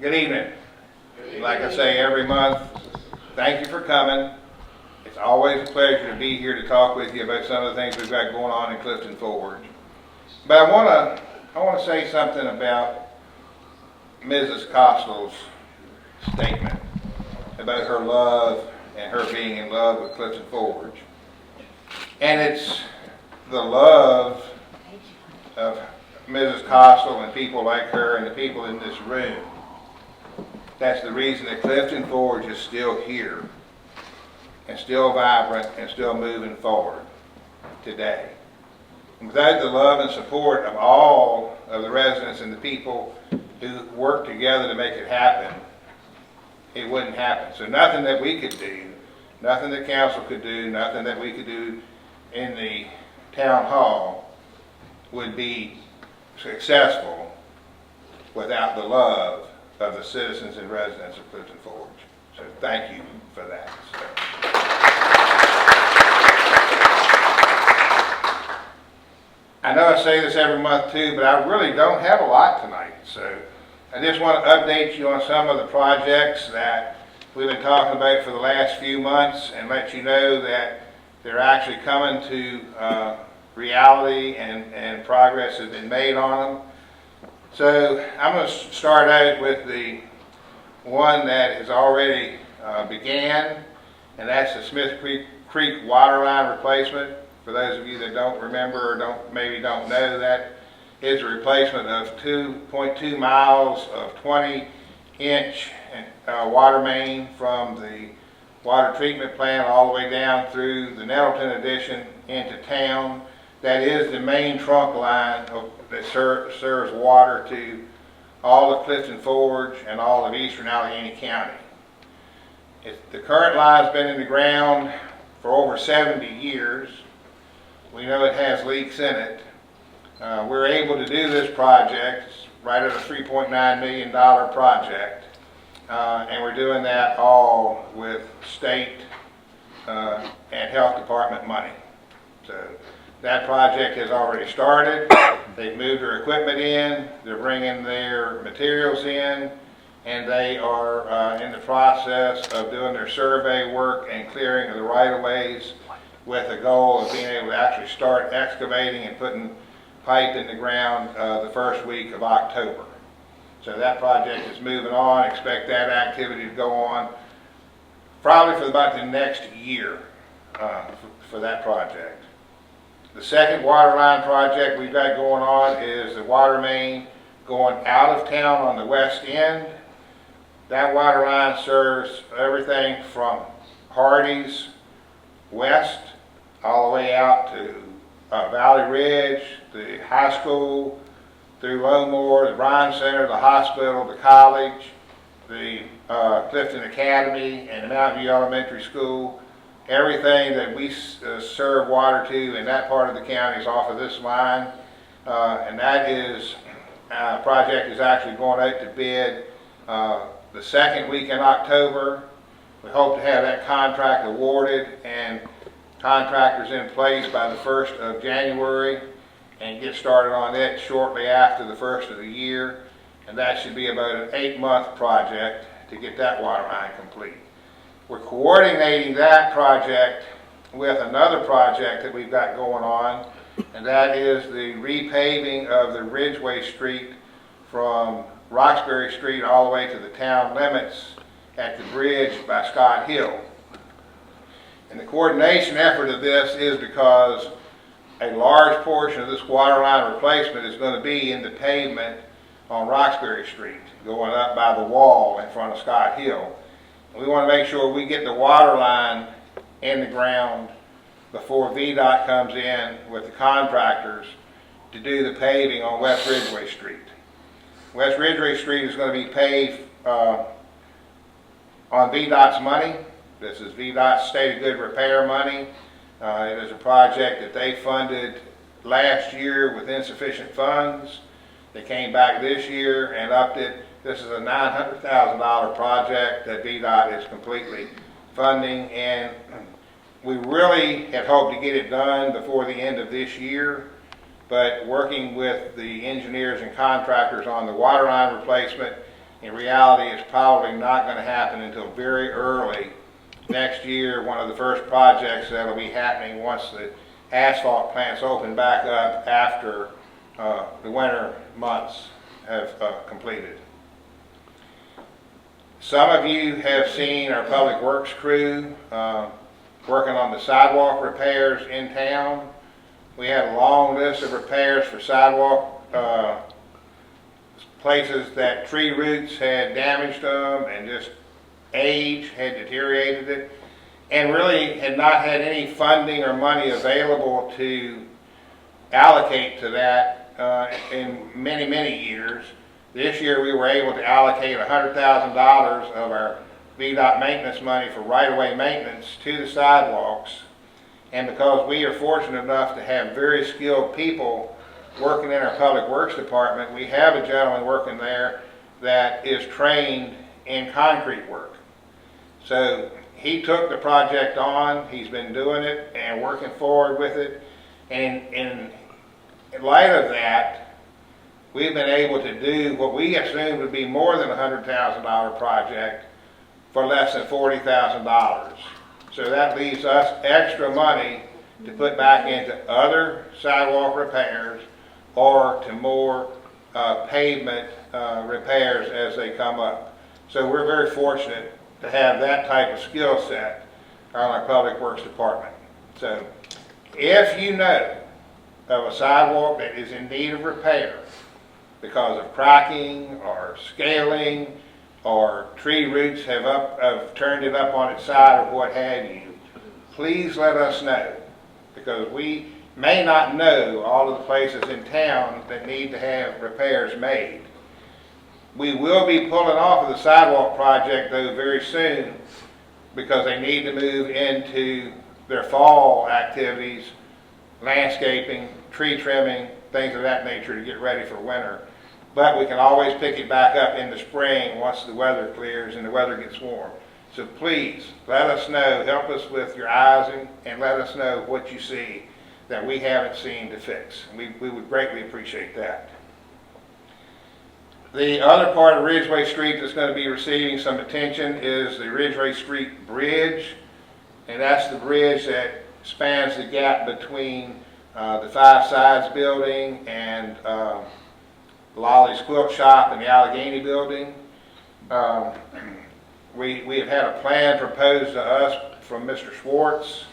Good evening. Like I say every month, thank you for coming. It's always a pleasure to be here to talk with you about some of the things we've got going on in Clifton Forge. But I want to say something about Mrs. Costel's statement about her love and her being in love with Clifton Forge. And it's the love of Mrs. Costel and people like her and the people in this room. That's the reason that Clifton Forge is still here and still vibrant and still moving forward today. And without the love and support of all of the residents and the people who work together to make it happen, it wouldn't happen. So nothing that we could do, nothing that council could do, nothing that we could do in the town hall would be successful without the love of the citizens and residents of Clifton Forge. So thank you for that. I know I say this every month too, but I really don't have a lot tonight. So I just want to update you on some of the projects that we've been talking about for the last few months and let you know that they're actually coming to reality and progress has been made on them. So I'm going to start out with the one that has already began, and that's the Smith Creek water line replacement. For those of you that don't remember or maybe don't know, that is a replacement of 2.2 miles of 20-inch water main from the water treatment plant all the way down through the Nettleton addition into town. That is the main trunk line that serves water to all of Clifton Forge and all of eastern Allegheny County. The current line's been in the ground for over 70 years. We know it has leaks in it. We're able to do this project. It's right at a $3.9 million project. And we're doing that all with state and health department money. So that project has already started. They've moved their equipment in, they're bringing their materials in, and they are in the process of doing their survey work and clearing of the right-of-ways with the goal of being able to actually start excavating and putting pipe in the ground the first week of October. So that project is moving on. Expect that activity to go on probably for about the next year for that project. The second water line project we've got going on is the water main going out of town on the west end. That water line serves everything from Hardee's west all the way out to Valley Ridge, the high school, through Lowmore, the Bryan Center, the hospital, the college, the Clifton Academy, and the Mountain View Elementary School. Everything that we serve water to in that part of the county is off of this line, and that is project is actually going out to bid the second week in October. We hope to have that contract awarded and contractors in place by the 1st of January and get started on it shortly after the 1st of the year, and that should be about an 8-month project to get that water line complete. We're coordinating that project with another project that we've got going on, and that is the repaving of the Ridgeway Street from Roxbury Street all the way to the town limits at the bridge by Scott Hill. And the coordination effort of this is because a large portion of this water line replacement is going to be in the pavement on Roxbury Street, going up by the wall in front of Scott Hill. We want to make sure we get the water line in the ground before VDOT comes in with the contractors to do the paving on West Ridgeway Street. West Ridgeway Street is going to be paved on VDOT's money. This is VDOT's State of Good Repair money. It is a project that they funded last year with insufficient funds. They came back this year and upped it. This is a $900,000 project that VDOT is completely funding, and we really had hoped to get it done before the end of this year, but working with the engineers and contractors on the water line replacement In reality, it's probably not going to happen until very early next year. One of the first projects that will be happening once the asphalt plants open back up after the winter months have completed. Some of you have seen our public works crew working on the sidewalk repairs in town. We had a long list of repairs for sidewalk places that tree roots had damaged them and just age had deteriorated it, and really had not had any funding or money available to allocate to that in many, many years. This year we were able to allocate $100,000 of our VDOT maintenance money for right-of-way maintenance to the sidewalks. And because we are fortunate enough to have very skilled people working in our public works department, we have a gentleman working there that is trained in concrete work. So he took the project on, he's been doing it and working forward with it, and in light of that, we've been able to do what we assumed would be more than a $100,000 project for less than $40,000. So that leaves us extra money to put back into other sidewalk repairs or to more pavement repairs as they come up. So we're very fortunate to have that type of skill set on our public works department. So if you know of a sidewalk that is in need of repair because of cracking or scaling or tree roots have turned it up on its side or what have you, please let us know, because we may not know all of the places in town that need to have repairs made. We will be pulling off of the sidewalk project though very soon, because they need to move into their fall activities, landscaping, tree trimming, things of that nature to get ready for winter. But we can always pick it back up in the spring once the weather clears and the weather gets warm. So please let us know, help us with your eyes, and let us know what you see that we haven't seen to fix. We would greatly appreciate that. The other part of Ridgeway Street that's going to be receiving some attention is the Ridgeway Street Bridge, and that's the bridge that spans the gap between the Five Sides building and Lolly's Quilt Shop and the Allegheny building. We have had a plan proposed to us from Mr. Schwartz,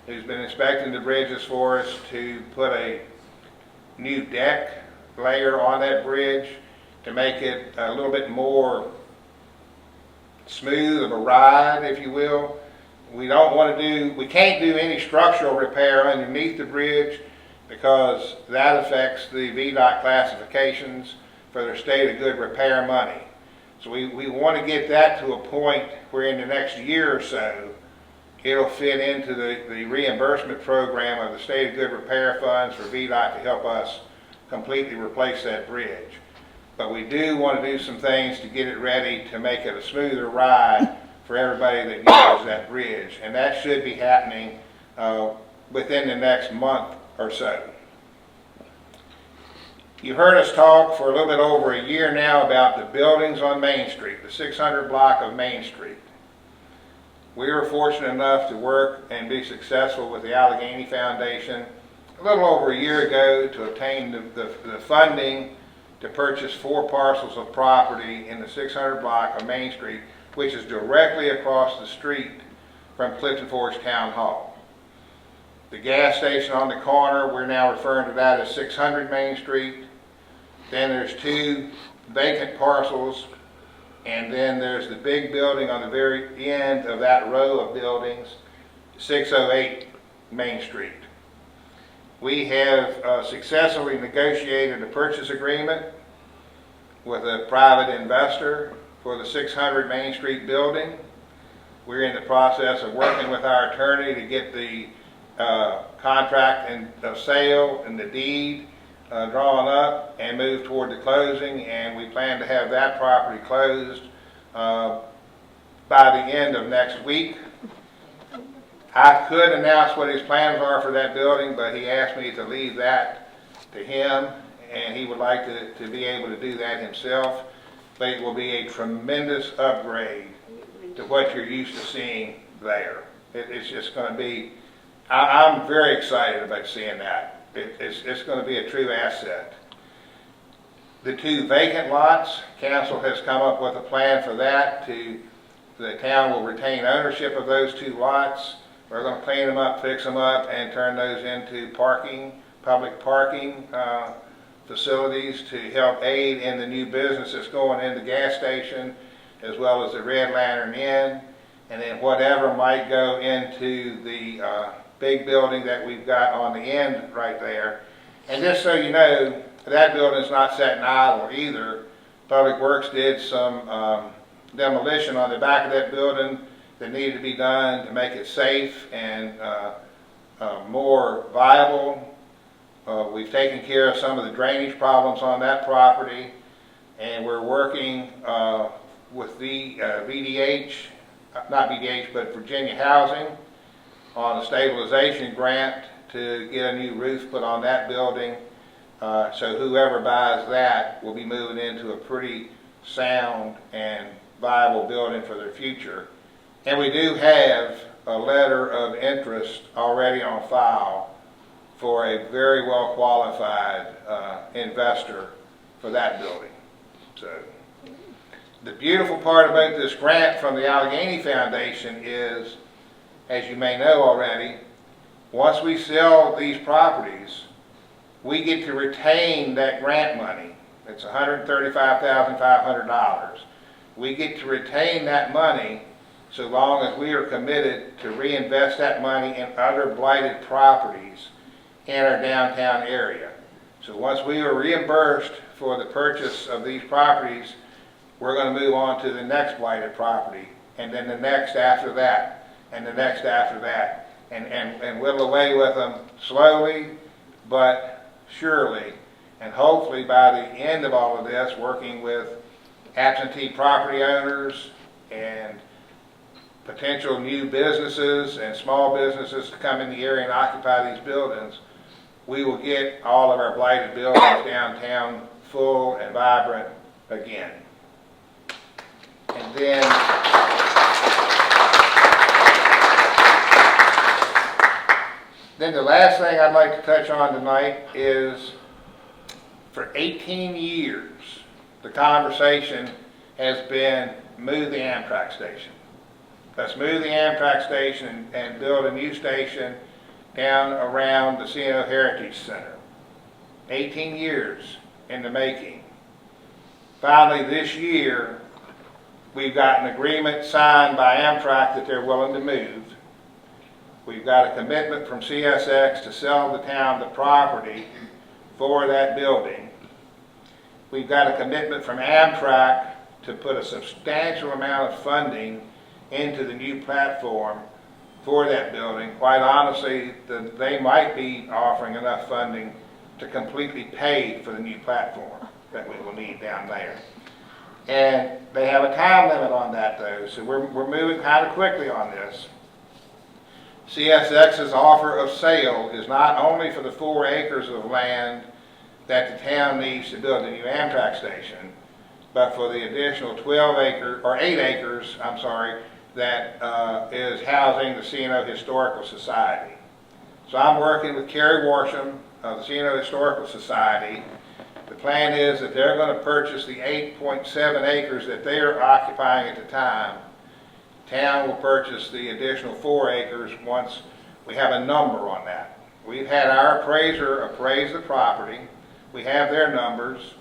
who's been inspecting the bridges for us, to put a new deck layer on that bridge to make it a little bit more smooth of a ride, if you will. We can't do any structural repair underneath the bridge because that affects the VDOT classifications for their state of good repair money. So we want to get that to a point where in the next year or so it'll fit into the reimbursement program of the state of good repair funds for VDOT to help us completely replace that bridge. But we do want to do some things to get it ready to make it a smoother ride for everybody that uses that bridge. And that should be happening within the next month or so. You've heard us talk for a little bit over a year now about the buildings on Main Street, the 600 block of Main Street. We were fortunate enough to work and be successful with the Allegheny Foundation a little over a year ago to obtain the funding to purchase 4 parcels of property in the 600 block of Main Street, which is directly across the street from Clifton Forge Town Hall. The gas station on the corner, we're now referring to that as 600 Main Street. Then there's 2 vacant parcels, and then there's the big building on the very end of that row of buildings, 608 Main Street. We have successfully negotiated a purchase agreement with a private investor for the 600 Main Street building. We're in the process of working with our attorney to get the contract and the sale and the deed drawn up and move toward the closing, and we plan to have that property closed by the end of next week. I could announce what his plans are for that building, but he asked me to leave that to him, and he would like to be able to do that himself. but it will be a tremendous upgrade to what you're used to seeing there. It's just going to be, I'm very excited about seeing that. It's going to be a true asset. The 2 vacant lots, council has come up with a plan for that. The town will retain ownership of those 2 lots. We're going to clean them up, fix them up, and turn those into public parking facilities to help aid in the new business that's going in the gas station, as well as the Red Lantern Inn, and then whatever might go into the big building that we've got on the end right there. And just so you know, that building's not sitting idle either. Public Works did some demolition on the back of that building that needed to be done to make it safe and more viable. We've taken care of some of the drainage problems on that property, and we're working with the not VDH, but Virginia Housing on a stabilization grant to get a new roof put on that building. So whoever buys that will be moving into a pretty sound and viable building for their future. And we do have a letter of interest already on file for a very well qualified investor for that building. So the beautiful part about this grant from the Allegheny Foundation is, as you may know already, once we sell these properties, we get to retain that grant money. It's $135,500. We get to retain that money so long as we are committed to reinvest that money in other blighted properties in our downtown area. So once we are reimbursed for the purchase of these properties, we're going to move on to the next blighted property, and then the next after that, and the next after that, and whittle away with them slowly but surely, and hopefully by the end of all of this, working with absentee property owners and potential new businesses and small businesses to come in the area and occupy these buildings, we will get all of our blighted buildings downtown full and vibrant again. And then the last thing I'd like to touch on tonight is, for 18 years, the conversation has been move the Amtrak station. Let's move the Amtrak station and build a new station down around the C&O Heritage Center. 18 years in the making. Finally this year, we've got an agreement signed by Amtrak that they're willing to move. We've got a commitment from CSX to sell the town the property for that building. We've got a commitment from Amtrak to put a substantial amount of funding into the new platform for that building. Quite honestly, they might be offering enough funding to completely pay for the new platform that we will need down there. And they have a time limit on that though, so we're moving kind of quickly on this. CSX's offer of sale is not only for the 4 acres of land that the town needs to build a new Amtrak station, but for the additional 8 acres, that is housing the C&O Historical Society. So I'm working with Kerry Worsham of the C&O Historical Society. The plan is that they're going to purchase the 8.7 acres that they are occupying at the time. Town will purchase the additional 4 acres once we have a number on that. We've had our appraiser appraise the property. We have their numbers.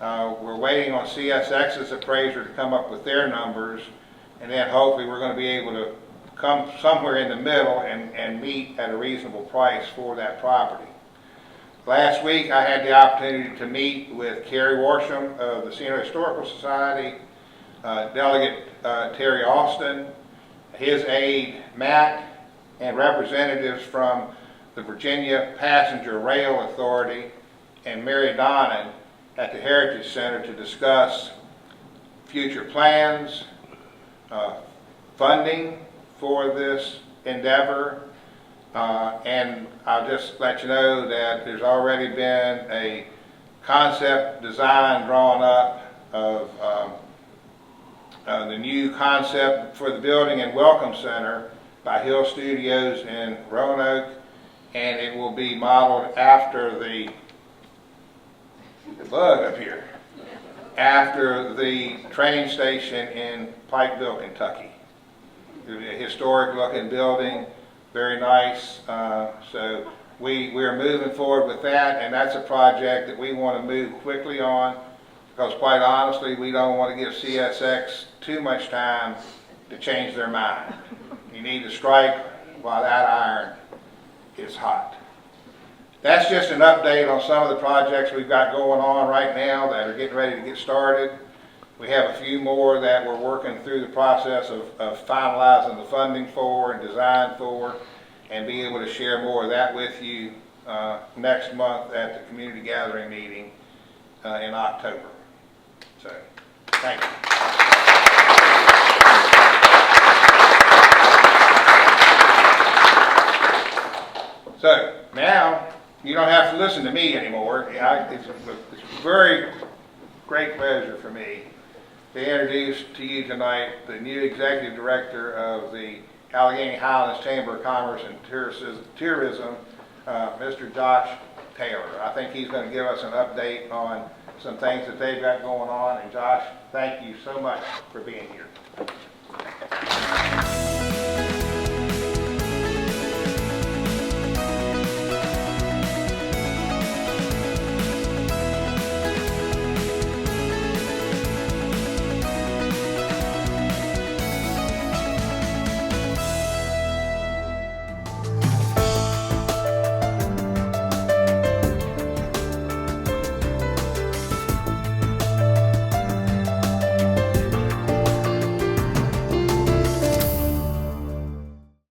We're waiting on CSX's appraiser to come up with their numbers, and then hopefully we're going to be able to come somewhere in the middle and meet at a reasonable price for that property. Last week I had the opportunity to meet with Kerry Worsham of the C&O Historical Society, Delegate Terry Austin, his aide Matt, and representatives from the Virginia Passenger Rail Authority and Mary Donnan at the Heritage Center to discuss future plans, funding for this endeavor, and I'll just let you know that there's already been a concept design drawn up of the new concept for the building and welcome center by Hill Studios in Roanoke, and it will be modeled after the bug up here, after the train station in Pikeville, Kentucky. It'll be a historic looking building, very nice. So we're moving forward with that, and that's a project that we want to move quickly on, because quite honestly, we don't want to give CSX too much time to change their mind. You need to strike while that iron is hot. That's just an update on some of the projects we've got going on right now that are getting ready to get started. We have a few more that we're working through the process of finalizing the funding for and design for, and be able to share more of that with you next month at the community gathering meeting in October. So, thank you. So, now, you don't have to listen to me anymore. It's a very great pleasure for me to introduce to you tonight the new Executive Director of the Allegheny Highlands Chamber of Commerce and Tourism, Mr. Josh Taylor. I think he's going to give us an update on some things that they've got going on. And Josh, thank you so much for being here.